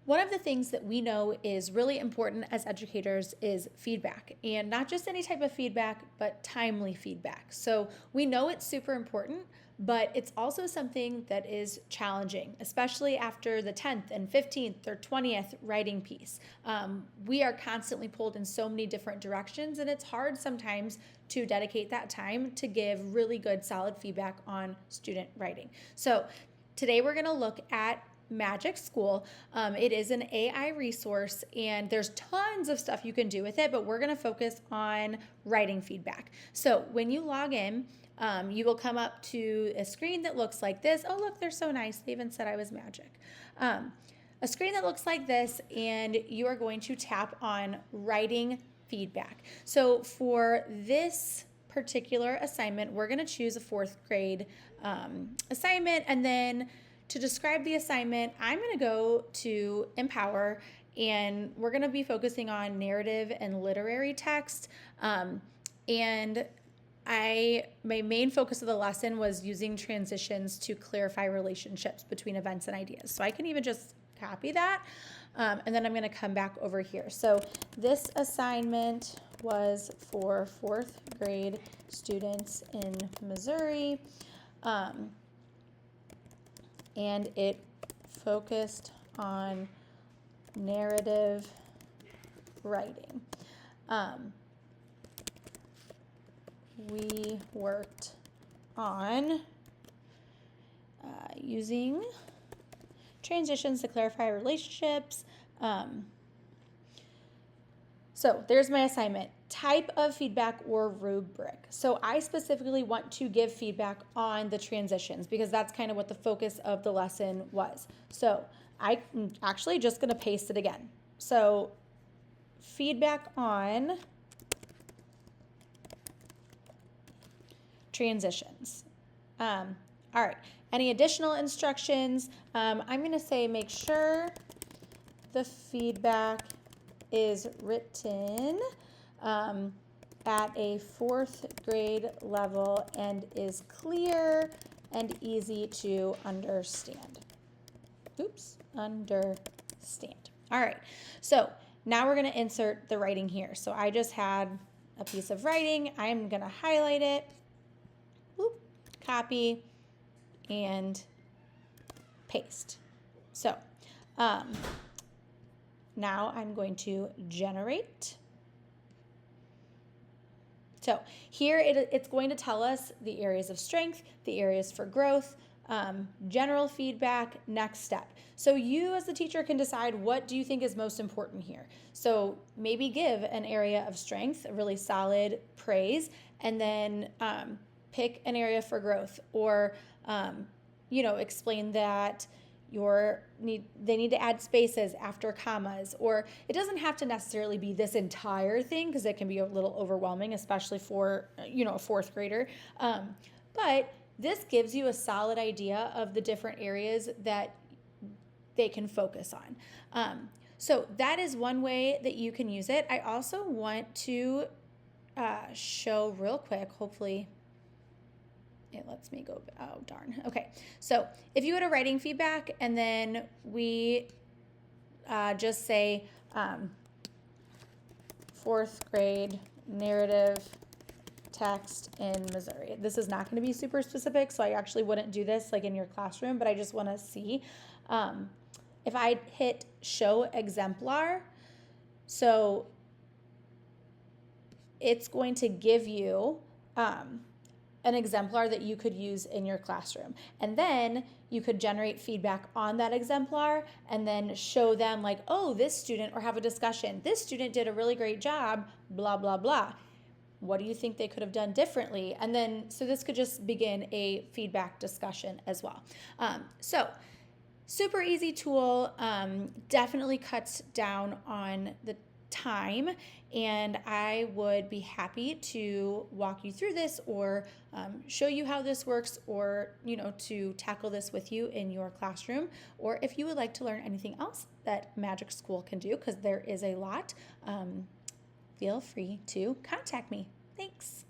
One of the things that we know is really important as educators is feedback, and not just any type of feedback, but timely feedback. So we know it's super important, but it's also something that is challenging, especially after the 10th and 15th or 20th writing piece. We are constantly pulled in so many different directions, and it's hard sometimes to dedicate that time to give really good, solid feedback on student writing. So today we're going to look at Magic School. It is an AI resource, and there's tons of stuff you can do with it, but we're going to focus on writing feedback. So when you log in, you will come up to a screen that looks like this. Oh, look, they're so nice. They even said I was magic. A screen that looks like this, and you are going to tap on writing feedback. So for this particular assignment, we're going to choose a fourth grade assignment, and then to describe the assignment, I'm going to go to Empower, and we're going to be focusing on narrative and literary text. And my main focus of the lesson was using transitions to clarify relationships between events and ideas. So I can even just copy that, and then I'm going to come back over here. So this assignment was for fourth grade students in Missouri. And it focused on narrative writing. We worked on using transitions to clarify relationships. So there's my assignment. Type of feedback or rubric. So I specifically want to give feedback on the transitions because that's kind of what the focus of the lesson was. So I'm actually just going to paste it again. So feedback on transitions. All right. Any additional instructions? I'm going to say make sure the feedback is written at a fourth grade level and is clear and easy to understand. Understand. All right, so now we're going to insert the writing here. So I just had a piece of writing. I'm going to highlight it, copy, and paste. So now I'm going to generate. So here it's going to tell us the areas of strength, the areas for growth, general feedback, next step. So you as the teacher can decide what do you think is most important here. So maybe give an area of strength, a really solid praise, and then pick an area for growth, or explain that they need to add spaces after commas, or it doesn't have to necessarily be this entire thing because it can be a little overwhelming, especially for a fourth grader. But this gives you a solid idea of the different areas that they can focus on. So that is one way that you can use it. I also want to show real quick, hopefully it lets me go. Oh, darn. Okay. So if you go to writing feedback and then we just say fourth grade narrative text in Missouri. This is not going to be super specific, so I actually wouldn't do this like in your classroom, but I just want to see. If I hit show exemplar, so it's going to give you an exemplar that you could use in your classroom. And then you could generate feedback on that exemplar and then show them like, oh, this student, or have a discussion. This student did a really great job, blah, blah, blah. What do you think they could have done differently? And then, so this could just begin a feedback discussion as well. So super easy tool, definitely cuts down on the time, and I would be happy to walk you through this or show you how this works, or to tackle this with you in your classroom. Or if you would like to learn anything else that Magic School can do, because there is a lot, feel free to contact me. Thanks.